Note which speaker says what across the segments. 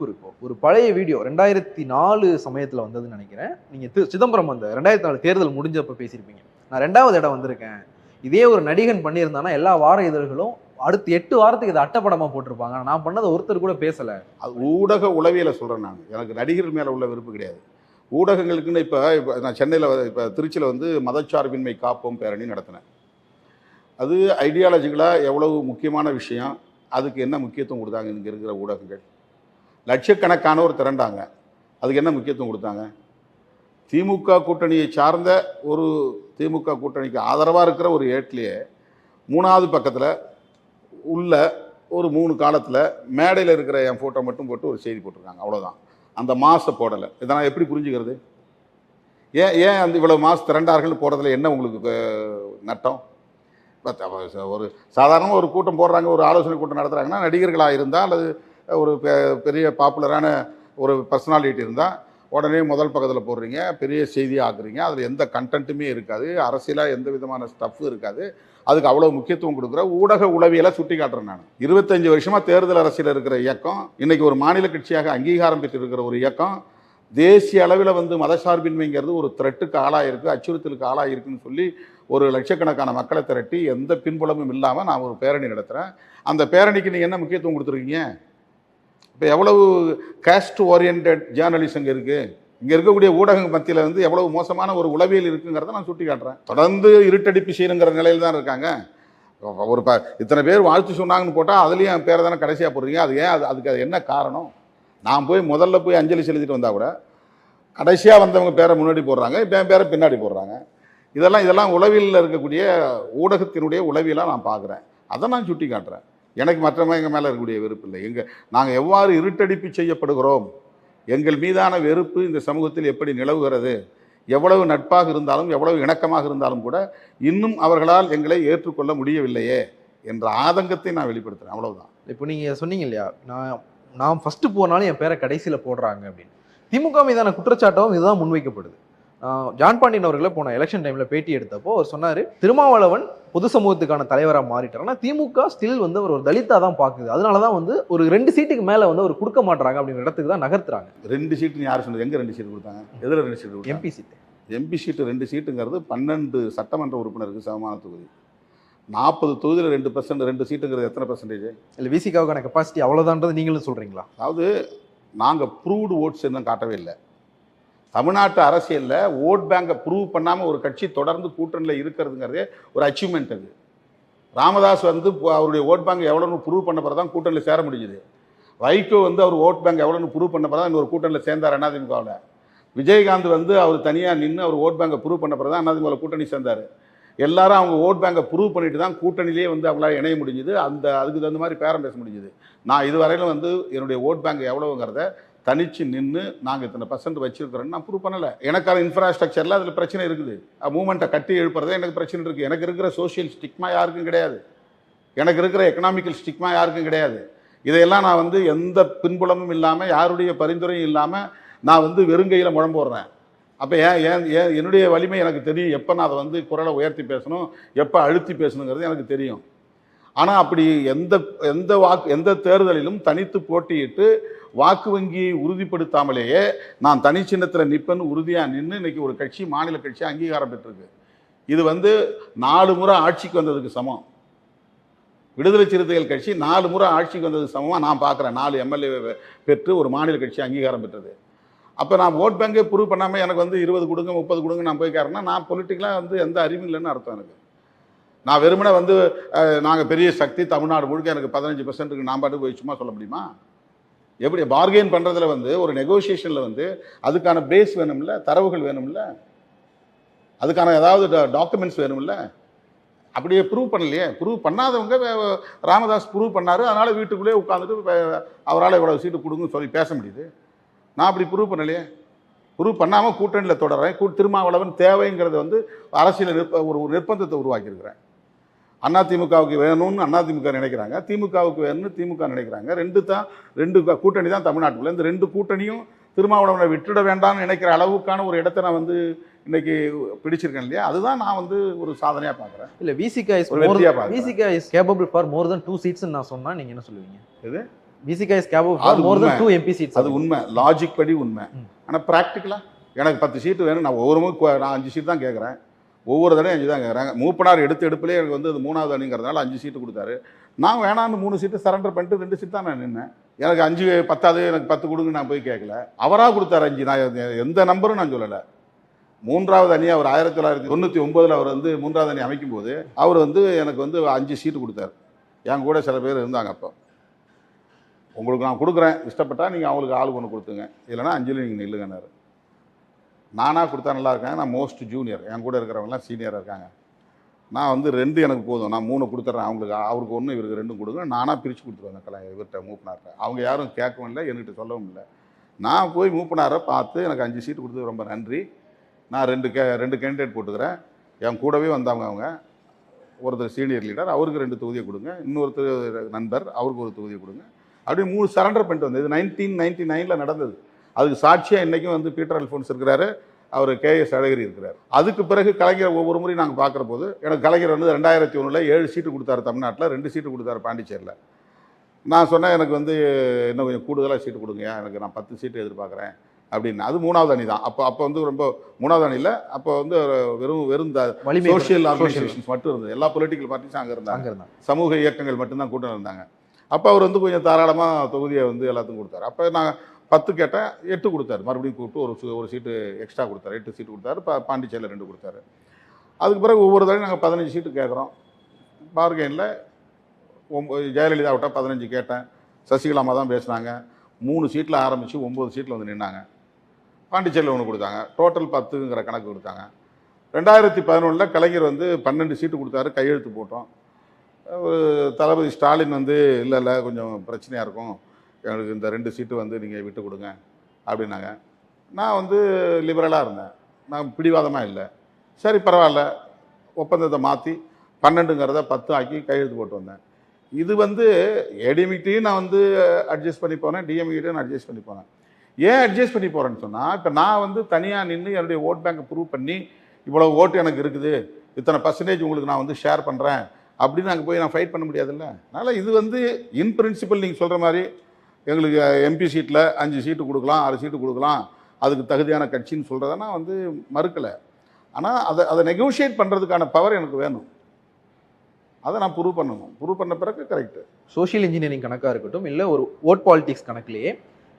Speaker 1: வெறுப்பு இருக்கும். ஒரு பழைய வீடியோ 2004 சமயத்துல வந்ததுன்னு நினைக்கிறேன். நீங்க சிதம்பரம் அந்த 2004 தேர்தல் முடிஞ்சப்ப பேசியிருப்பீங்க. நான் 2வது இடம் வந்திருக்கேன். இதே ஒரு நடிகன் பண்ணியிருந்தானா எல்லா வார இதழ்களும் அடுத்து 8 வாரத்துக்கு இதை அட்டப்படமா போட்டிருப்பாங்க. நான் பண்ணதை ஒருத்தர் கூட பேசல.
Speaker 2: அது ஊடக உளவியலை சொல்றேன் நான். எனக்கு நடிகர்கள் மேல உள்ள வெறுப்பு கிடையாது. ஊடகங்களுக்குன்னு இப்போ நான் சென்னையில் இப்போ திருச்சியில் வந்து மதச்சார்பின்மை காப்போம் பேரணி நடத்தினேன். அது ஐடியாலஜிக்கலாக எவ்வளவு முக்கியமான விஷயம், அதுக்கு என்ன முக்கியத்துவம் கொடுத்தாங்க இங்கே இருக்கிற ஊடகங்கள்? லட்சக்கணக்கானோர் திரண்டாங்க. அதுக்கு என்ன முக்கியத்துவம் கொடுத்தாங்க? திமுக கூட்டணியை சார்ந்த ஒரு திமுக கூட்டணிக்கு ஆதரவாக இருக்கிற ஒரு ஏட்லேயே 3வது பக்கத்தில் உள்ள ஒரு 3 காலத்தில் மேடையில் இருக்கிற என் ஃபோட்டோ மட்டும் போட்டு ஒரு செய்தி போட்டிருக்காங்க. அவ்வளோதான். அந்த மாசை போடலை. இதை நான் எப்படி புரிஞ்சுக்கிறது? ஏன் அந்த இவ்வளோ மாசு திரண்டார்கள் போடுறதுல என்ன உங்களுக்கு நட்டம்? ஒரு சாதாரணமாக ஒரு கூட்டம் போடுறாங்க, ஒரு ஆலோசனை கூட்டம் நடத்துகிறாங்கன்னா நடிகர்களாக இருந்தால் அல்லது ஒரு பெரிய பாப்புலரான ஒரு பர்சனாலிட்டி இருந்தால் உடனே முதல் பக்கத்தில் போடுறீங்க, பெரிய செய்தியாக ஆக்குறீங்க. அதில் எந்த கண்டென்ட்டுமே இருக்காது, அரசியலாக எந்த விதமான ஸ்டஃப்பும் இருக்காது. அதுக்கு அவ்வளோ முக்கியத்துவம் கொடுக்குற ஊடக உளவியலை சுட்டி காட்டுறேன் நான். 25 வருஷமாக தேர்தல் அரசியல் இருக்கிற இயக்கம், இன்றைக்கி ஒரு மாநில கட்சியாக அங்கீகாரம் பெற்றிருக்கிற ஒரு இயக்கம், தேசிய அளவில் வந்து மதசார்பின்மைங்கிறது ஒரு த்ரெட்டுக்கு ஆளாயிருக்கு, அச்சுறுத்தலுக்கு ஆளாயிருக்குன்னு சொல்லி ஒரு லட்சக்கணக்கான மக்களை திரட்டி எந்த பின்புலமும் இல்லாமல் நான் ஒரு பேரணி நடத்துகிறேன். அந்த பேரணிக்கு நீங்கள் என்ன முக்கியத்துவம் கொடுத்துருக்கீங்க? இப்போ எவ்வளவு காஸ்ட் ஓரியன்ட் ஜேர்னலிசம் இங்கே இருக்குது, இங்கே இருக்கக்கூடிய ஊடகங்கள் மத்தியில் வந்து எவ்வளவு மோசமான ஒரு உளவியல் இருக்குங்கிறத நான் சுட்டி காட்டுறேன். தொடர்ந்து இருட்டடிப்பு செய்யணுங்கிற நிலையில் தான் இருக்காங்க. ஒரு இத்தனை பேர் வாழ்த்து சொன்னாங்கன்னு போட்டால் அதுலேயும் என் பேரை தானே கடைசியாக போடுறீங்க. அது ஏன்? அதுக்கு அது என்ன காரணம்? நான் முதல்ல போய் அஞ்சலி செலுத்திட்டு வந்தால் கூட கடைசியாக வந்தவங்க பேரை முன்னாடி போடுறாங்க, இப்போ என் பேரை பின்னாடி போடுறாங்க. இதெல்லாம் உளவியலில் இருக்கக்கூடிய ஊடகத்தினுடைய உளவியலாக நான் பார்க்குறேன். அதை நான் சுட்டி காட்டுறேன். எனக்கு மற்றவங்க எங்கள் மேலே இருக்கக்கூடிய வெறுப்பு இல்லை. நாங்கள் எவ்வாறு இருட்டடிப்பு செய்யப்படுகிறோம், எங்கள் மீதான வெறுப்பு இந்த சமூகத்தில் எப்படி நிலவுகிறது, எவ்வளவு நட்பாக இருந்தாலும் எவ்வளவு இணக்கமாக இருந்தாலும் கூட இன்னும் அவர்களால் எங்களை ஏற்றுக்கொள்ள முடியவில்லையே என்ற ஆதங்கத்தை நான் வெளிப்படுத்துகிறேன். அவ்வளவுதான்.
Speaker 1: இப்போ நீங்கள் சொன்னீங்க இல்லையா, நான் ஃபஸ்ட்டு போனாலும் என் பேரை கடைசியில் போடுறாங்க அப்படின்னு. திமுக மீதான குற்றச்சாட்டும் இதுதான் முன்வைக்கப்படுது. ஜான் பாண்டியன் அவர்களை போன எலெக்ஷன் டைமில் பேட்டி எடுத்தப்போ அவர் சொன்னார், திருமாவளவன் பொது சமூகத்துக்கான தலைவராக மாறிட்டார், ஆனால் திமுக ஸ்டில் வந்து அவர் ஒரு தலித்தா தான் பார்க்குது, அதனால தான் வந்து ஒரு 2 சீட்டுக்கு மேலே வந்து அவர் கொடுக்க மாட்டாங்க அப்படிங்கிற இடத்துக்கு தான் நகர்த்துறாங்க.
Speaker 2: 2 சீட்டுன்னு யார் சொன்னது? எங்கே 2 சீட்டு கொடுத்தாங்க? எதில் 2 சீட்டு?
Speaker 1: எம்பி சீட்டு.
Speaker 2: எம்பி சீட்டு 2 சீட்டுங்கிறது 12 சட்டமன்ற உறுப்பினருக்கு சமமான தொகுதி. 40 தொகுதியில் 2%, 2 சீட்டுங்கிறது எத்தனை பர்சன்டேஜ்?
Speaker 1: இல்லை, விசிகாவுக்கான கெப்பாசிட்டி அவ்வளோதான்றது நீங்களும் சொல்கிறீங்களா?
Speaker 2: அதாவது நாங்கள் ப்ரூவ்டு ஓட்ஸ் இன்னும் காட்டவே இல்லை. தமிழ்நாட்டு அரசியலில் ஓட் பேங்கை ப்ரூவ் பண்ணாமல் ஒரு கட்சி தொடர்ந்து கூட்டணியில் இருக்கிறதுங்கிறதே ஒரு அச்சீவ்மெண்ட். அது ராமதாஸ் வந்து அவருடைய ஓட் பேங்க் எவ்வளோன்னு ப்ரூவ் பண்ண பிறகு தான் கூட்டணியில் சேர முடிஞ்சுது. வைகோ வந்து அவர் ஓட் பேங்க் எவ்வளோன்னு ப்ரூவ் பண்ண பிறகு தான் இன்னொரு கூட்டணியில் சேர்ந்தார் அதிமுகவில். விஜயகாந்த் வந்து அவர் தனியாக நின்று அவர் ஓட் பேங்கை ப்ரூவ் பண்ண பிறகு தான் அதிமுகவில் கூட்டணி சேர்ந்தார். எல்லாரும் அவங்க ஓட் பேங்கை ப்ரூவ் பண்ணிட்டு தான் கூட்டணியிலே வந்து அவங்களால இணைய முடிஞ்சுது. அதுக்கு தகுந்த மாதிரி பேரம் பேச முடிஞ்சுது. நான் இதுவரையிலும் வந்து என்னுடைய ஓட் பேங்க் எவ்வளோங்கிறத தனிச்சு நின்று நாங்கள் இத்தனை % வச்சிருக்கிறோன்னு நான் ப்ரூவ் பண்ணலை. எனக்கான இன்ஃப்ராஸ்ட்ரக்சரில் அதில் பிரச்சனை இருக்குது. மூமெண்ட்டை கட்டி எழுப்புறதே எனக்கு பிரச்சனை இருக்குது. எனக்கு இருக்கிற சோஷியல் ஸ்டிக்மா யாருக்கும் கிடையாது, எனக்கு இருக்கிற எக்கனாமிக்கல் ஸ்டிக்மா யாருக்கும் கிடையாது. இதையெல்லாம் நான் வந்து எந்த பின்புலமும் இல்லாமல் யாருடைய பரிந்துரையும் இல்லாமல் நான் வந்து வெறுங்கையில் முழம்பு போடுறேன். அப்போ என்னுடைய வலிமை எனக்கு தெரியும். எப்போ நான் அதை வந்து குரலை உயர்த்தி பேசணும், எப்போ அழுத்தி பேசணுங்கிறது எனக்கு தெரியும். ஆனால் அப்படி எந்த தேர்தலிலும் தனித்து போட்டியிட்டு வாக்கு வங்கியை உறுதிப்படுத்தாமலேயே நான் தனி சின்னத்தில் நிற்பேன்னு உறுதியாக நின்று இன்னைக்கு ஒரு கட்சி மாநில கட்சி அங்கீகாரம் பெற்றிருக்கு. இது வந்து 4 முறை ஆட்சிக்கு வந்ததுக்கு சமம். விடுதலை சிறுத்தைகள் கட்சி 4 முறை ஆட்சிக்கு வந்ததுக்கு சமமாக நான் பார்க்குறேன். 4 MLA பெற்று ஒரு மாநில கட்சி அங்கீகாரம் பெற்றது. அப்போ நான் ஓட் பேங்கே ப்ரூவ் பண்ணாமல் எனக்கு வந்து 20 கொடுங்க 30 கொடுங்க நான் போய்க்காரேன்னா நான் பொலிட்டிக்கலாக வந்து எந்த அறிவும் இல்லைன்னு அர்த்தம். எனக்கு நான் வெறுமனே வந்து நாங்கள் பெரிய சக்தி தமிழ்நாடு முழுக்க எனக்கு 15% நான் பாட்டு போய் சும்மா சொல்ல முடியுமா? எப்படி பார்கெயின் பண்ணுறதுல வந்து ஒரு நெகோசியேஷனில் வந்து அதுக்கான பேஸ் வேணும்ல, தரவுகள் வேணும்ல, அதுக்கான ஏதாவது டாக்குமெண்ட்ஸ் வேணும்ல. அப்படியே ப்ரூவ் பண்ணலையே. ப்ரூவ் பண்ணாதவங்க ராமதாஸ் ப்ரூவ் பண்ணார், அதனால் வீட்டுக்குள்ளேயே உட்காந்துட்டு அவரால் இவ்வளோ சீட்டு கொடுங்கன்னு சொல்லி பேச முடியுது. நான் அப்படி ப்ரூவ் பண்ணலையே. ப்ரூவ் பண்ணாமல் கூட்டணியில் தொடர்றேன். திருமாவளவன் தேவைங்கிறத வந்து அரசியல் ஒரு நிர்பந்தத்தை உருவாக்கியிருக்கிறேன். அதிமுகவுக்கு வேணும்னு அதிமுக நினைக்கிறாங்க, திமுகவுக்கு வேணும்னு திமுக நினைக்கிறாங்க. 2 கூட்டணி தான் தமிழ்நாட்டுக்குள்ள. இந்த 2 கூட்டணியும் திருமாவளவனை விட்டுட வேண்டாம்னு நினைக்கிற அளவுக்கான ஒரு இடத்தை நான் வந்து இன்னைக்கு பிடிச்சிருக்கேன் இல்லையா? அதுதான் நான் வந்து ஒரு சாதனையாக பார்க்குறேன்.
Speaker 1: இல்லை, Visika is capable for more than 2 seats நான் சொன்னால் நீங்கள் என்ன சொல்லுவீங்க?
Speaker 2: இது
Speaker 1: விசிகா இஸ் கேபபிள்
Speaker 2: அது
Speaker 1: ஃபார் மோர் தென்
Speaker 2: உண்மை.
Speaker 1: 2 MP சீட்ஸ்.
Speaker 2: அது உண்மை, லாஜிக் படி உண்மை. ஆனால் ப்ராக்டிக்கலாக எனக்கு 10 சீட்டு வேணும், நான் ஒவ்வொரு நான் 5 சீட் தான் கேட்குறேன், ஒவ்வொரு தடவையும் 5 தான் கேட்குறேன். மூப்பனார் எடுப்பிலே எனக்கு வந்து அது 3வது அணிங்கிறதுனால 5 சீட்டு கொடுத்தாரு. நான் வேணான்னு 3 சீட்டு சரண்டர் பண்ணிட்டு 2 சீட் தான் நான் நின்னேன். எனக்கு 5 10 எனக்கு 10 கொடுங்க நான் போய் கேட்கல, அவராக கொடுத்தாரு 5. நான் எந்த நம்பரும் நான் சொல்லலை. 3வது அணி அவர் 1999 அவர் வந்து 3வது அணி அமைக்கும் போது அவர் வந்து எனக்கு வந்து 5 சீட்டு கொடுத்தாரு. என் கூட சில பேர் இருந்தாங்க. அப்போ உங்களுக்கு நான் கொடுக்குறேன், இஷ்டப்பட்டா நீங்கள் அவங்களுக்கு ஆள் கொண்டு கொடுத்துங்க, இல்லைனா 5ல் நீங்கள் நில்லுங்கன்னாரு. நானாக கொடுத்தா நல்லா இருக்கேன், நான் மோஸ்ட் ஜூனியர், என் கூட இருக்கிறவங்களாம் சீனியராக இருக்காங்க. நான் வந்து 2 எனக்கு போதும், நான் 3 கொடுத்துட்றேன், அவருக்கு 1 இவருக்கு 2 கொடுங்க, நானாக பிரித்து கொடுத்துருவேன் இவர்கிட்ட மூப்பனார்ட்ட. அவங்க யாரும் கேட்கவும் இல்லை, என்கிட்ட சொல்லவும் இல்லை. நான் போய் மூப்பனாரை பார்த்து எனக்கு 5 சீட்டு கொடுத்தது ரொம்ப நன்றி, நான் 2 கேண்டிடேட் போட்டுக்கிறேன், என் கூடவே வந்தவங்க அவங்க, ஒருத்தர் சீனியர் லீடர் அவருக்கு 2 தொகுதியை கொடுங்க, இன்னொருத்தர் நண்பர் அவருக்கு 1 தொகுதியை கொடுங்க, அப்படி 3 சரண்டர் பண்ணிட்டு வந்தது. இது 1999 நடந்தது. அதுக்கு சாட்சியாக இன்றைக்கும் வந்து பீட்டர் அல்ஃபோன்ஸ் இருக்கிறாரு, அவர் KS அழகிரி இருக்கிறார். அதுக்கு பிறகு கலைஞர் ஒவ்வொரு முறையும் நாங்கள் பார்க்குற போது எனக்கு கலைஞர் வந்து 2001 7 சீட்டு கொடுத்தாரு தமிழ்நாட்டில், 2 சீட்டு கொடுத்தாரு பாண்டிச்சேரியில். நான் சொன்னேன் எனக்கு வந்து இன்னும் கொஞ்சம் கூடுதலாக சீட்டு கொடுங்க, எனக்கு நான் 10 சீட்டு எதிர்பார்க்குறேன் அப்படின்னு. அது 3வது அணி தான். அப்போ வந்து ரொம்ப 3வது அணியில் அப்போ வந்து வெறும் சோஷியல் ஆர்கனைசேஷன்ஸ் மட்டும் இருந்தது, எல்லா பொலிட்டிக்கல் பார்ட்டிஸும் அங்கே இருந்தாங்க, சமூக இயக்கங்கள் மட்டும்தான் கூட்டம் இருந்தாங்க. அப்போ அவர் வந்து கொஞ்சம் தாராளமாக தொகுதியை வந்து எல்லாத்துக்கும் கொடுத்தாரு. அப்போ நான் 10 கேட்டேன், 8 கொடுத்தாரு, மறுபடியும் கூப்பிட்டு ஒரு சீட்டு எக்ஸ்ட்ரா கொடுத்தாரு, 8 சீட்டு கொடுத்தாரு. பாண்டிச்சேரியில் 2 கொடுத்தாரு. அதுக்கு பிறகு ஒவ்வொரு தடவையும் நாங்கள் 15 சீட்டு கேட்குறோம். பார்கெயினில் ஜெயலலிதா விட்டா 15 கேட்டேன், சசிகலாமா தான் பேசுனாங்க, 3 சீட்டில் ஆரம்பித்து 9 சீட்டில் வந்து நின்னாங்க. பாண்டிச்சேரியில் 1 கொடுத்தாங்க, டோட்டல் 10ங்கிற கணக்கு கொடுத்தாங்க. 2011 கலைஞர் வந்து 12 சீட்டு கொடுத்தாரு, கையெழுத்து போட்டோம். தளபதி ஸ்டாலின் வந்து இல்லை கொஞ்சம் பிரச்சனையாக இருக்கும், எனக்கு இந்த 2 சீட்டு வந்து நீங்கள் விட்டு கொடுங்க அப்படின்னாங்க. நான் வந்து லிபரலாக இருந்தேன், நான் பிடிவாதமாக இல்லை. சரி பரவாயில்ல, ஒப்பந்தத்தை மாற்றி 12ங்கிறத 10 ஆக்கி கையெழுத்து போட்டு வந்தேன். இது வந்து ஏடிஎம்கிட்டையும் நான் வந்து அட்ஜஸ்ட் பண்ணி போனேன், டிஎம்கிட்டையும் நான் அட்ஜஸ்ட் பண்ணி போனேன். ஏன் அட்ஜஸ்ட் பண்ணி போகிறேன்னு சொன்னால், இப்போ நான் வந்து தனியாக நின்று என்னுடைய ஓட் பேங்கை ப்ரூவ் பண்ணி இவ்வளோ ஓட்டு எனக்கு இருக்குது, இத்தனை % உங்களுக்கு நான் வந்து ஷேர் பண்ணுறேன் அப்படின்னு அங்கே போய் நான் ஃபைட் பண்ண முடியாதுல்ல. அதனால் இது வந்து இன் பிரின்சிபல் நீங்கள் சொல்கிற மாதிரி எங்களுக்கு MP சீட்டில் 5 சீட்டு கொடுக்கலாம், 6 சீட்டு கொடுக்கலாம், அதுக்கு தகுதியான கட்சின்னு சொல்கிறத நான் வந்து மறுக்கலை. ஆனால் அதை நெகோஷியேட் பண்ணுறதுக்கான பவர் எனக்கு வேணும், அதை நான் ப்ரூவ் பண்ணணும். ப்ரூவ் பண்ண பிறகு கரெக்டு.
Speaker 1: சோஷியல் இன்ஜினியரிங் கணக்காக இருக்கட்டும், இல்லை ஒரு ஓட் பாலிடிக்ஸ் கணக்கிலேயே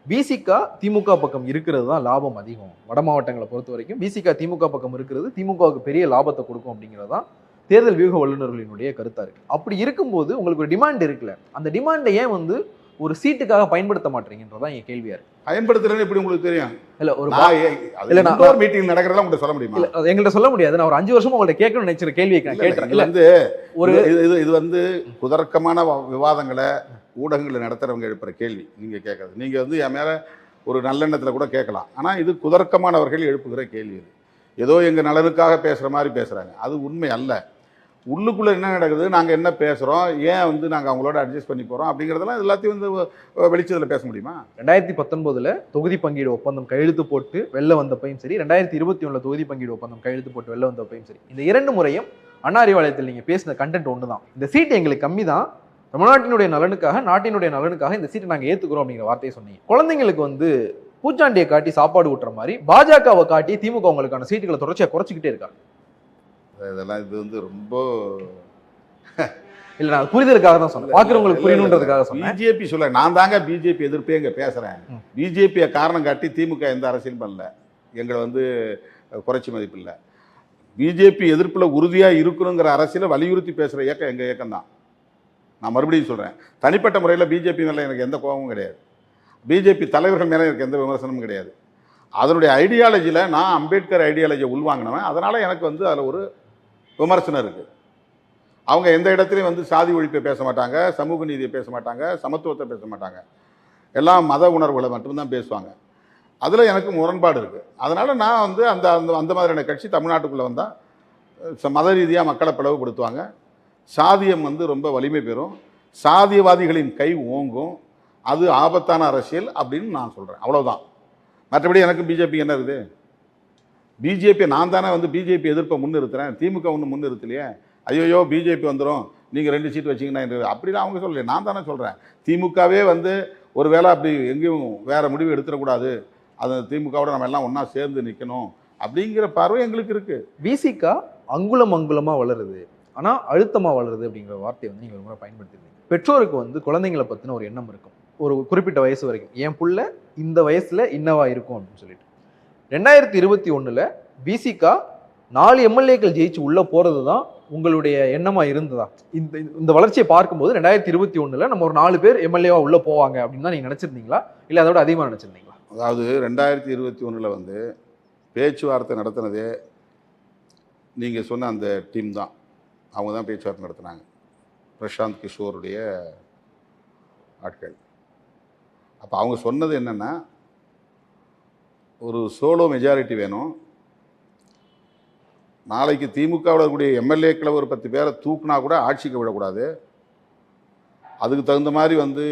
Speaker 1: விசிகா திமுக பக்கம் இருக்கிறது தான் லாபம் அதிகம். வட மாவட்டங்களை பொறுத்த வரைக்கும் விசிகா திமுக பக்கம் இருக்கிறது திமுகவுக்கு பெரிய லாபத்தை கொடுக்கும் அப்படிங்கிறது தான் தேர்தல் வியூக வல்லுநர்களினுடைய கருத்தா இருக்கு. அப்படி இருக்கும்போது உங்களுக்கு ஒரு டிமாண்ட் இருக்குல்ல, அந்த டிமாண்டை ஏன் வந்து ஒரு சீட்டுக்காக பயன்படுத்த மாட்டீங்கன்றதான் என் கேள்வியா இருக்கு.
Speaker 2: பயன்படுத்துறேன்னு எப்படி உங்களுக்கு தெரியும்?
Speaker 1: இல்ல ஒரு
Speaker 2: மீட்டிங் நடக்கிறதா உங்கள்கிட்ட சொல்ல முடியுமா?
Speaker 1: எங்கள்கிட்ட சொல்ல முடியாது. நான் ஒரு 5 வருஷமா உங்கள்ட்ட கேட்கணும்னு நினைச்சிருக்க கேள்வியை கேட்டேன்.
Speaker 2: வந்து ஒரு இது வந்து குதர்க்கமான விவாதங்களை ஊடகங்களில் நடத்துறவங்க எழுப்புற கேள்வி நீங்க கேட்கறது. நீங்க வந்து என் மேல ஒரு நல்லெண்ணத்துல கூட கேட்கலாம், ஆனா இது குதர்க்கமானவர்கள் எழுப்புகிற கேள்வி. இது ஏதோ எங்க நலனுக்காக பேசுற மாதிரி பேசுறாங்க, அது உண்மை அல்ல. உள்ளுக்குள்ள என்ன நடக்குது, நாங்க என்ன பேசுறோம், ஏன் வந்து நாங்க அவங்களோட அட்ஜஸ்ட் பண்ணி போறோம் அப்படிங்கிறதெல்லாம் எல்லாத்தையும் வந்து வெளிச்சத்துல பேச முடியுமா?
Speaker 1: 2019 தொகுதி பங்கீடு ஒப்பந்தம் கையெழுத்து போட்டு வெளில வந்தப்பையும் சரி, 2021 தொகுதி பங்கீடு ஒப்பந்தம் கையெழுத்து போட்டு வெளில வந்தப்பையும் சரி, இந்த 2 முறையும் அண்ணா அறிவாலயத்தில் நீங்க பேசின கண்டென்ட் ஒன்று தான், இந்த சீட் எங்களுக்கு கம்மி தான், தமிழ்நாட்டினுடைய நலனுக்காக நாட்டினுடைய நலனுக்காக இந்த சீட்டை நாங்கள் ஏற்றுக்கிறோம் அப்படிங்கிற வார்த்தையை சொன்னீங்க. குழந்தைங்களுக்கு வந்து பூச்சாண்டியை காட்டி சாப்பாடு ஊட்டுற மாதிரி பாஜகவை காட்டி திமுக உங்களுக்கான சீட்டுகளை தொடர்ச்சியாக குறைச்சிக்கிட்டே இருக்காங்க.
Speaker 2: இதெல்லாம் இது வந்து ரொம்ப
Speaker 1: இல்லை, நான் புரிதலுக்காக தான் சொன்னேன், பார்க்குறவங்களுக்கு புரியணுன்றதுக்காக சொன்னேன்.
Speaker 2: பிஜேபி சொல்ல நான் தாங்க பிஜேபி எதிர்ப்பே இங்கே பேசுகிறேன். பிஜேபியை காரணம் காட்டி திமுக எந்த அரசியலும் பண்ணல, எங்களை வந்து குறைச்சி மதிப்பு இல்லை. பிஜேபி எதிர்ப்பில் உறுதியாக இருக்கணுங்கிற அரசியலை வலியுறுத்தி பேசுகிற இயக்கம் எங்கள் இயக்கம் தான். நான் மறுபடியும் சொல்கிறேன், தனிப்பட்ட முறையில் பிஜேபி மேலே எனக்கு எந்த கோபமும் கிடையாது, பிஜேபி தலைவர்கள் மேலே எனக்கு எந்த விமர்சனமும் கிடையாது. அதனுடைய ஐடியாலஜியில் நான் அம்பேத்கர் ஐடியாலஜியை உள்வாங்கினவன், அதனால் எனக்கு வந்து அதில் ஒரு விமர்சனம் இருக்குது. அவங்க எந்த இடத்துலையும் வந்து சாதி ஒழிப்பை பேச மாட்டாங்க, சமூக நீதியை பேச மாட்டாங்க, சமத்துவத்தை பேச மாட்டாங்க, எல்லாம் மத உணர்வுகளை மட்டும்தான் பேசுவாங்க. அதில் எனக்கு முரண்பாடு இருக்குது. அதனால் நான் வந்து அந்த அந்த மாதிரியான கட்சி தமிழ்நாட்டுக்குள்ளே வந்தால் மத ரீதியாக மக்களை பிளவுபடுத்துவாங்க, சாதியம் வந்து ரொம்ப வலிமை பெறும், சாதியவாதிகளின் கை ஓங்கும், அது ஆபத்தான அரசியல் அப்படின்னு நான் சொல்கிறேன். அவ்வளோதான். மற்றபடி எனக்கு பிஜேபி என்ன இருக்குது? பிஜேபி நான் தானே வந்து பிஜேபி எதிர்ப்பை முன்னிறுத்துறேன், திமுக ஒன்று முன்னிறுத்தலையே. ஐயோயோ பிஜேபி வந்துடும், நீங்கள் 2 சீட் வச்சிங்கன்னா அப்படிலாம் அவங்க சொல்லலை, நான் தானே சொல்கிறேன். திமுகவே வந்து ஒரு வேளை அப்படி எங்கேயும் வேறு முடிவு எடுத்துடக்கூடாது, அது திமுகவோட நம்ம எல்லாம் ஒன்றா சேர்ந்து நிற்கணும் அப்படிங்கிற பார்வை எங்களுக்கு இருக்குது.
Speaker 1: விசிகா அங்குலம் அங்குலமாக வளருது, ஆனால் அழுத்தமாக வளருது அப்படிங்கிற வார்த்தையை வந்து நீங்கள் ஒரு முறை பயன்படுத்திருந்தீங்க. பெற்றோருக்கு வந்து குழந்தைங்களை பற்றின ஒரு எண்ணம் இருக்கும், ஒரு குறிப்பிட்ட வயசு வரைக்கும் என் புள்ள இந்த வயசில் இன்னவா இருக்கும் அப்படின்னு சொல்லிட்டு. 2021 விசிகா 4 எம்எல்ஏக்கள் ஜெயிச்சு உள்ளே போகிறது தான் உங்களுடைய எண்ணமாக இருந்ததா? இந்த இந்த வளர்ச்சியை பார்க்கும்போது 2021 நம்ம ஒரு 4 பேர் எம்எல்ஏவா உள்ளே போவாங்க அப்படின்னு தான் நீங்கள் நினச்சிருந்தீங்களா, இல்லை அதோட அதிகமாக நினச்சிருந்தீங்களா?
Speaker 2: அதாவது 2021 வந்து பேச்சுவார்த்தை நடத்தினதே நீங்கள் சொன்ன அந்த டீம் தான், அவங்க தான் பேச்சுவார்த்தை நடத்தினாங்க, பிரசாந்த் கிஷோருடைய ஆட்கள். அப்போ அவங்க சொன்னது என்னென்னா, ஒரு சோலோ மெஜாரிட்டி வேணும், நாளைக்கு திமுகவில் இருக்கக்கூடிய எம்எல்ஏக்களை ஒரு 10 பேரை தூக்குனா கூட ஆட்சிக்கு விடக்கூடாது, அதுக்கு தகுந்த மாதிரி வந்து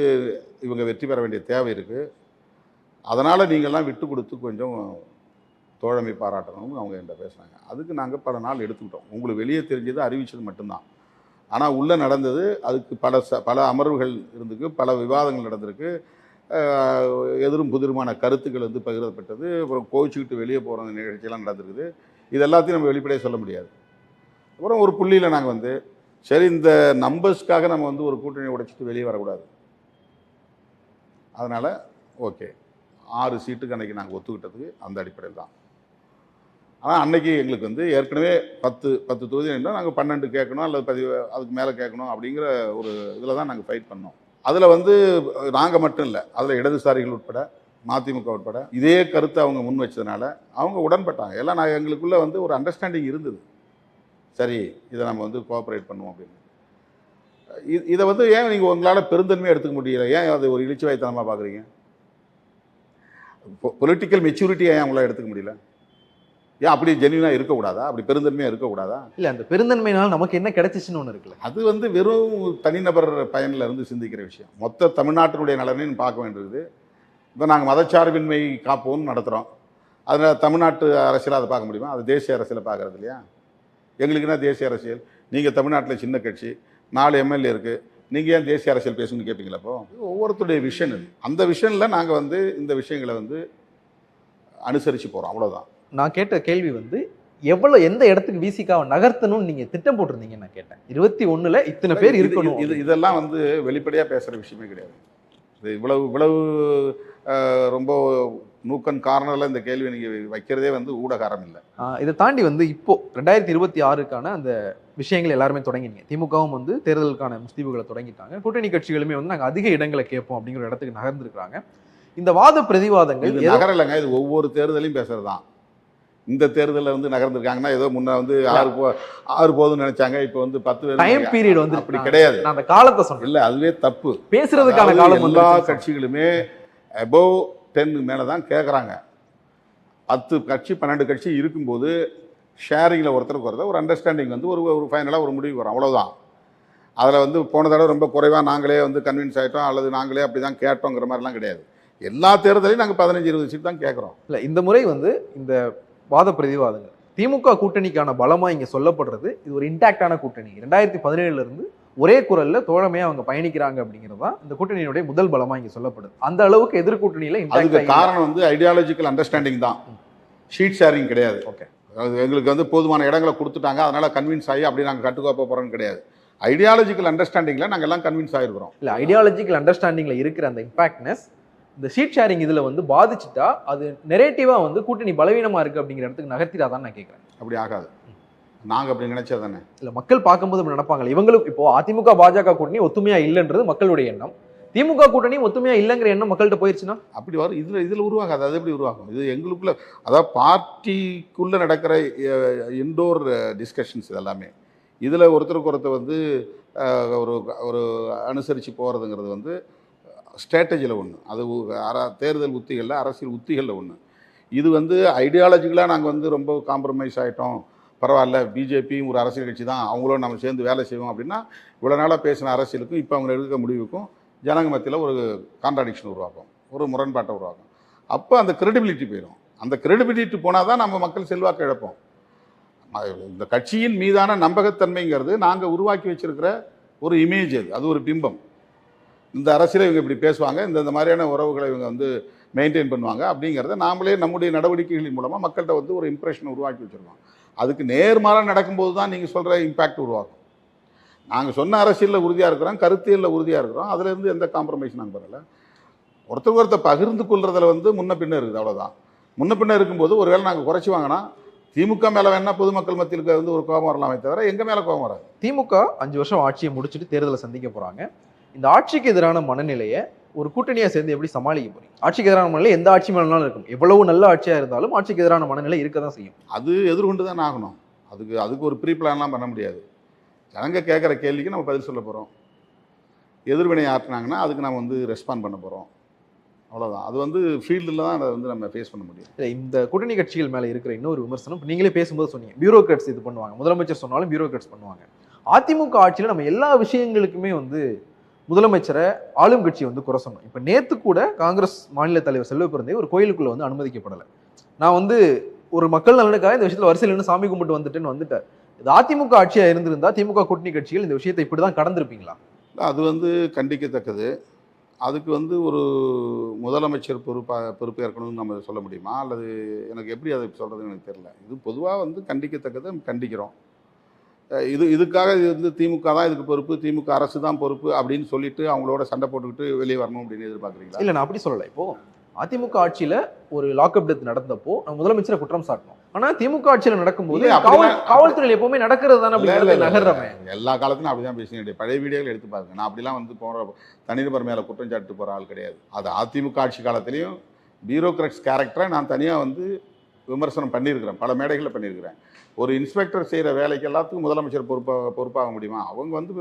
Speaker 2: இவங்க வெற்றி பெற வேண்டிய தேவை இருக்குது, அதனால் நீங்கள்லாம் விட்டு கொடுத்து கொஞ்சம் தோழமை பாராட்டணும்னு அவங்க என்கிட்ட பேசுனாங்க. அதுக்கு நாங்கள் பல நாள் எடுத்துக்கிட்டோம். உங்களுக்கு வெளியே தெரிஞ்சது அறிவிச்சது மட்டும்தான், ஆனால் உள்ளே நடந்தது அதுக்கு பல அமர்வுகள் இருந்திருக்கு, பல விவாதங்கள் நடந்திருக்கு, எதிரும் புதிருமான கருத்துக்கள் வந்து பகிரப்பட்டது, அப்புறம் கோவிச்சுக்கிட்டு வெளியே போகிற நிகழ்ச்சியெல்லாம் நடந்திருக்குது. இது எல்லாத்தையும் நம்ம வெளிப்படையாக சொல்ல முடியாது. அப்புறம் ஒரு புள்ளியில் நாங்கள் வந்து சரி, இந்த நம்பர்ஸ்க்காக நம்ம வந்து ஒரு கூட்டணியை உடைச்சிட்டு வெளியே வரக்கூடாது, அதனால் ஓகே 6 சீட்டுக்கு அன்றைக்கி நாங்கள் ஒத்துக்கிட்டதுக்கு அந்த அடிப்படையில் தான். ஆனால் அன்றைக்கி எங்களுக்கு வந்து ஏற்கனவே 10 தொகுதி இருந்தால் நாங்கள் 12 கேட்கணும் அல்லது 10 அதுக்கு மேலே கேட்கணும் அப்படிங்கிற ஒரு இதில் தான் நாங்கள் ஃபைட் பண்ணோம். அதில் வந்து நாங்கள் மட்டும் இல்லை, அதில் இடதுசாரிகள் உட்பட மதிமுக உட்பட இதே கருத்தை அவங்க முன் வச்சதுனால அவங்க உடன்பட்டாங்க. எல்லாம் நாங்கள் எங்களுக்குள்ளே வந்து ஒரு அண்டர்ஸ்டாண்டிங் இருந்தது, சரி இதை நம்ம வந்து கோஆப்ரேட் பண்ணுவோம் அப்படின்னு. இதை வந்து ஏன் நீங்கள் உங்களால் பெருந்தன்மையாக எடுத்துக்க முடியல, ஏன் அது ஒரு இழிச்சுவாய்த்தனமாக பார்க்குறீங்க? பொலிட்டிக்கல் மெச்சூரிட்டியை ஏன் உங்களால் எடுத்துக்க முடியல? ஏன் அப்படி ஜென்யூனாக இருக்கக்கூடாதா, அப்படி பெருந்தன்மையாக இருக்கக்கூடாதா? இல்லை,
Speaker 1: அந்த பெருந்தன்மையினால் நமக்கு என்ன கிடைச்சிச்சுன்னு ஒன்று இருக்குல்ல,
Speaker 2: அது வந்து வெறும் தனிநபர் பயனில் இருந்து சிந்திக்கிற விஷயம். மொத்த தமிழ்நாட்டினுடைய நலனையும் பார்க்க வேண்டியது. இப்போ நாங்கள் மதச்சார்பின்மை காப்போம்னு நடத்துகிறோம், அதில் தமிழ்நாட்டு அரசியலை அதை பார்க்க முடியுமா? அது தேசிய அரசியலை பார்க்குறது இல்லையா? எங்களுக்கு என்ன தேசிய அரசியல்? நீங்கள் தமிழ்நாட்டில் சின்ன கட்சி 4 எம்எல்ஏ இருக்குது, நீங்கள் ஏன் தேசிய அரசியல் பேசணும்னு கேட்பீங்களா? அப்போ ஒவ்வொருத்தருடைய விஷன் இது, அந்த விஷனில் நாங்கள் வந்து இந்த விஷயங்களை வந்து அனுசரித்து போகிறோம், அவ்வளோதான்.
Speaker 1: நான் கேட்ட கேள்வி வந்து எந்த இடத்துக்கு விசிகாவை நகர்த்தணும்னு நீங்க திட்டம் போட்டிருந்தீங்க நான் கேட்டேன். 21 இத்தனை பேர் இருக்கணும்.
Speaker 2: இதெல்லாம் வந்து வெளிப்படையா பேசுற விஷயமே கிடையாது. இது இவ்வளவு ரொம்ப நூக்கன் காரணம்ல இந்த கேள்வி நீங்க வைக்கிறதே வந்து ஊடகாரம் இல்லை.
Speaker 1: இதை தாண்டி வந்து இப்போ 2026க்கான அந்த விஷயங்கள் எல்லாருமே தொடங்கினீங்க. திமுகவும் வந்து தேர்தலுக்கான முஸ்தீபுகளை தொடங்கிட்டாங்க, கூட்டணி கட்சிகளுமே வந்து நாங்கள் அதிக இடங்களை கேட்போம் அப்படிங்கிற இடத்துக்கு நகர்ந்துருக்காங்க. இந்த வாத பிரதிவாதங்கள்
Speaker 2: நகரலைங்க, இது ஒவ்வொரு தேர்தலையும் பேசுறதுதான். இந்த தேர்தலில் வந்து நகர்ந்துருக்காங்கன்னா ஏதோ முன்ன வந்து 6 போதும்னு நினைச்சாங்க, இப்போ வந்து 10
Speaker 1: டைம் பீரியட் வந்து
Speaker 2: அப்படி கிடையாது.
Speaker 1: நான் அந்த காலத்தை சொன்னேன்.
Speaker 2: இல்லை, அதுவே தப்பு.
Speaker 1: பேசுறதுக்கான காலம்
Speaker 2: எல்லா கட்சிகளுமே அபோவ் 10 மேலே தான் கேட்குறாங்க. 10 கட்சி 12 கட்சி இருக்கும்போது ஷேரிங்கில் ஒருத்தருக்கு ஒரு அண்டர்ஸ்டாண்டிங் வந்து ஒரு ஃபைனலாக ஒரு முடிவு வரும், அவ்வளோதான். அதில் வந்து போன தடவை ரொம்ப குறைவாக நாங்களே வந்து கன்வின்ஸ் ஆகிட்டோம் அல்லது நாங்களே அப்படி தான் கேட்டோங்கிற மாதிரிலாம் கிடையாது. எல்லா தேர்தலையும் நாங்கள் 15-20 சீட் தான் கேட்குறோம்.
Speaker 1: இல்லை, இந்த முறை வந்து இந்த வாத பிரதிவாதங்கள் திமுக கூட்டணிக்கான பலமா இங்க சொல்லப்படுறது, இது ஒரு இன்டாக்டான கூட்டணி, 2017 இருந்து ஒரே குரல்ல தோழமையா அவங்க பயணிக்கிறாங்க அப்படிங்கிறது தான் இந்த கூட்டணியினுடைய முதல் பலமா இங்க சொல்லப்படுது. அந்த அளவுக்கு எதிர்கூட்டணியில
Speaker 2: அதுக்கு காரணம் வந்து ஐடியாலஜிக்கல் அண்டர்ஸ்டாண்டிங் தான், ஷீட் ஷேரிங் கிடையாது. ஓகே, எங்களுக்கு வந்து போதுமான இடங்களை கொடுத்துட்டாங்க அதனால கன்வின்ஸ் ஆகி அப்படி நாங்கள் கட்டுக்கோப்ப போறோம்னு கிடையாது. ஐடியாலஜிக்கல் அண்டர்ஸ்டாண்டிங்ல நாங்கள் எல்லாம் கன்வின்ஸ் ஆகிருக்கிறோம்.
Speaker 1: இல்லை, ஐடியாலஜிக்கல் அண்டர்ஸ்டாண்டிங்ல இருக்கிற அந்த இம்பாக்ட்னஸ் இந்த ஷீட் ஷேரிங் இதில் வந்து பாதிச்சுட்டா அது நெரேட்டிவாக வந்து கூட்டணி பலவீனமாக இருக்குது அப்படிங்கிற இடத்துக்கு நகர்த்திடாதான் நான் கேட்குறேன்.
Speaker 2: அப்படி ஆகாது, நாங்கள் அப்படி நினைச்சா தானே.
Speaker 1: இல்லை, மக்கள் பார்க்கும்போது அப்படி நினைப்பாங்க. இவங்களுக்கு இப்போ அதிமுக பாஜக கூட்டணி ஒத்துமையாக இல்லைன்றது மக்களுடைய எண்ணம், திமுக கூட்டணி ஒத்துமையாக இல்லைங்கிற எண்ணம் மக்கள்கிட்ட போயிடுச்சுன்னா அப்படி
Speaker 2: வரும். இதில் உருவாகாது. அது எப்படி உருவாகும்? இது எங்களுக்குள்ள, அதாவது பார்ட்டிக்குள்ளே நடக்கிற இன்டோர் டிஸ்கஷன்ஸ் இதெல்லாமே. இதில் ஒருத்தருக்கு வந்து ஒரு அனுசரித்து போகிறதுங்கிறது வந்து ஸ்ட்ராட்டஜியில் ஒன்று, அது தேர்தல் உத்திகளில் அரசியல் உத்திகளில் ஒன்று. இது வந்து ஐடியாலஜிக்கலாக நாங்கள் வந்து ரொம்ப காம்ப்ரமைஸ் ஆகிட்டோம், பரவாயில்ல பிஜேபியும் ஒரு அரசியல் கட்சி தான், அவங்களோட நம்ம சேர்ந்து வேலை செய்வோம் அப்படின்னா இவ்வளோ நாளாக பேசின அரசியலுக்கும் இப்போ அவங்க எடுக்க முடிவுக்கும் ஜனங்க மத்தியில் ஒரு கான்ட்ராடிக்ஷன் உருவாக்கும், ஒரு முரண்பாட்டை உருவாக்கும். அப்போ அந்த கிரெடிபிலிட்டி போயிடும். அந்த கிரெடிபிலிட்டி போனால் தான் நம்ம மக்கள் செல்வாக்கு இழப்போம். இந்த கட்சியின் மீதான நம்பகத்தன்மைங்கிறது நாங்கள் உருவாக்கி வச்சிருக்கிற ஒரு இமேஜ் அது ஒரு பிம்பம். இந்த அரசியலை இவங்க இப்படி பேசுவாங்க, இந்த மாதிரியான உறவுகளை இவங்க வந்து மெயின்டைன் பண்ணுவாங்க அப்படிங்கிறத நாமளே நம்முடைய நடவடிக்கைகளின் மூலமாக மக்கள்கிட்ட வந்து ஒரு இம்ப்ரெஷன் உருவாக்கி வச்சுருக்கோம். அதுக்கு நேர்மாறாக நடக்கும்போது தான் நீங்கள் சொல்கிற இம்பேக்ட் உருவாகும். நாங்கள் சொன்ன அரசியலில் உறுதியாக இருக்கிறோம், கருத்தியலில் உறுதியாக இருக்கிறோம், அதுலேருந்து எந்த காம்ப்ரமைஸ் நாங்கள் வரல. ஒருத்தருக்கு ஒருத்தர் பகிர்ந்து கொள்றதுல வந்து முன்ன பின்ன இருக்குது, அவ்வளோதான். முன்ன பின்ன இருக்கும்போது ஒருவேளை நாங்கள் குறைச்சி வாங்கினா திமுக மேலே வேணா பொதுமக்கள் மத்தியில் வந்து ஒரு கோபம் வரலாமே தவிர எங்கள் மேலே கோபம் வராது.
Speaker 1: திமுக 5 வருஷம் ஆட்சியை முடிச்சுட்டு தேர்தலை சந்திக்க போறாங்க. இந்த ஆட்சிக்கு எதிரான மனநிலையை ஒரு கூட்டணியா சேர்ந்து எப்படி சமாளிக்க போறீங்க? ஆட்சிக்கு எதிரான மனநிலை எந்த ஆட்சி மேலும் இருக்கும், எவ்வளவு நல்ல ஆட்சியா இருந்தாலும் ஆட்சிக்கு எதிரான மனநிலை இருக்க தான் செய்யும்.
Speaker 2: அது எதிர்கொண்டு தான் ஆகணும். அதுக்கு ஒரு ப்ரீ பிளான்லாம் பண்ண முடியாது. ஜனங்க கேட்குற கேள்விக்கு நம்ம பதில் சொல்ல போகிறோம். எதிர்வினை ஆற்றினாங்கன்னா அதுக்கு நம்ம வந்து ரெஸ்பாண்ட் பண்ண போகிறோம், அவ்வளோதான். அது வந்து ஃபீல்டில் தான் அதை வந்து நம்ம ஃபேஸ் பண்ண முடியும்.
Speaker 1: இந்த கூட்டணி கட்சிகள் மேல இருக்கிற இன்னொரு விமர்சனம், இப்ப நீங்களே பேசும்போது சொன்னீங்க, பியூரோக்ராட்ஸ் இது பண்ணுவாங்க, முதலமைச்சர் சொன்னாலும் பியூரோக்ராட்ஸ் பண்ணுவாங்க. அதிமுக ஆட்சியில் நம்ம எல்லா விஷயங்களுக்குமே வந்து முதலமைச்சரை ஆளும் கட்சி வந்து குறை சொன்னோம். இப்போ நேத்து கூட காங்கிரஸ் மாநில தலைவர் செல்வ பிறந்தே ஒரு கோயிலுக்குள்ள வந்து அனுமதிக்கப்படலை. நான் வந்து ஒரு மக்கள் நலனுக்காக இந்த விஷயத்தில் வரிசையில் நின்று சாமி கும்பிட்டு வந்துட்டேன். இது அதிமுக ஆட்சியா இருந்திருந்தா திமுக கூட்டணி கட்சிகள் இந்த விஷயத்தை இப்படிதான் கடந்திருப்பீங்களா?
Speaker 2: அது வந்து கண்டிக்கத்தக்கது. அதுக்கு வந்து ஒரு முதலமைச்சர் பொறுப்பேற்கணும்னு நம்ம சொல்ல முடியுமா, அல்லது எனக்கு எப்படி அதை சொல்கிறதுன்னு எனக்கு தெரியல. இது பொதுவாக வந்து கண்டிக்கத்தக்கதை கண்டிக்கிறோம். இதுக்காக இது வந்து திமுக தான் இதுக்கு பொறுப்பு, திமுக அரசு தான் பொறுப்பு அப்படின்னு சொல்லிட்டு அவங்களோட சண்டை போட்டுக்கிட்டு வெளியே வரணும் அப்படின்னு எதிர்பார்க்குறீங்களா?
Speaker 1: இல்லை, நான் அப்படி சொல்லலை. இப்போ அதிமுக ஆட்சியில ஒரு லாக்அப் டெத் நடந்தப்போ நம்ம முதலமைச்சரை குற்றம் சாட்டணும். ஆனா திமுக ஆட்சியில நடக்கும்போது காவல்துறையில் எப்பவுமே நடக்கிறது தானே நகர்றமே.
Speaker 2: எல்லா காலத்திலும் அப்படிதான் பேசினேன். பழைய வீடியோகள் எடுத்து பாருங்க. நான் அப்படிலாம் வந்து போகிற தனிநபர் மேலே குற்றம் சாட்டு போகிற ஆள் கிடையாது. அது அதிமுக ஆட்சி காலத்திலையும் பியூரோக்ராட்ஸ் கேரக்டரை நான் தனியாக வந்து விமர்சனம் பண்ணியிருக்கிறேன், பல மேடைகளில் பண்ணியிருக்கிறேன். ஒரு இன்ஸ்பெக்டர் செய்கிற வேலைக்கு எல்லாத்துக்கும் முதலமைச்சர் பொறுப்பாக முடியுமா? அவங்க வந்து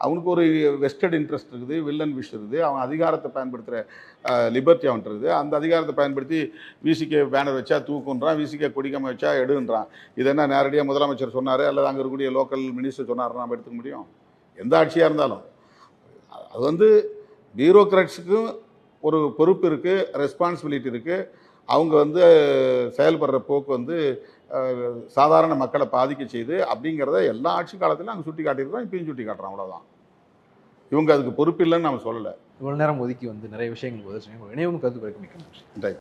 Speaker 2: அவனுக்கு ஒரு வெஸ்டட் இன்ட்ரெஸ்ட் இருக்குது, வில்லன் விஷ் இருக்குது, அவன் அதிகாரத்தை பயன்படுத்துகிற லிபர்ட்டி அவன் இருக்குது. அந்த அதிகாரத்தை பயன்படுத்தி விசிகே பேனர் வச்சா தூக்குன்றான், விசிகே கொடிக்காம வச்சா எடுன்றான். இது என்ன நேரடியாக முதலமைச்சர் சொன்னார் அல்லது அங்கே இருக்கக்கூடிய லோக்கல் மினிஸ்டர் சொன்னார் நம்ம எடுத்துக்க முடியும்? எந்த ஆட்சியாக இருந்தாலும் அது வந்து பியூரோக்ராட்ஸுக்கும் ஒரு பொறுப்பு இருக்குது, ரெஸ்பான்சிபிலிட்டி இருக்குது. அவங்க வந்து செயல்படுற போக்கு வந்து சாதாரண மக்களை பாதிக்க செய்து அப்படிங்கிறத எல்லா ஆட்சி காலத்திலும் நாங்கள் சுட்டி காட்டியிருக்கிறோம், இப்பயும் சுட்டி காட்டுறோம், அவ்வளோதான். இவங்க அதுக்கு பொறுப்பு இல்லைன்னு நம்ம சொல்லலை.
Speaker 1: இவ்வளோ நேரம் ஒதுக்கி வந்து நிறைய விஷயங்கள் உதவி இணையவும் கருத்து மிக்க நன்றி.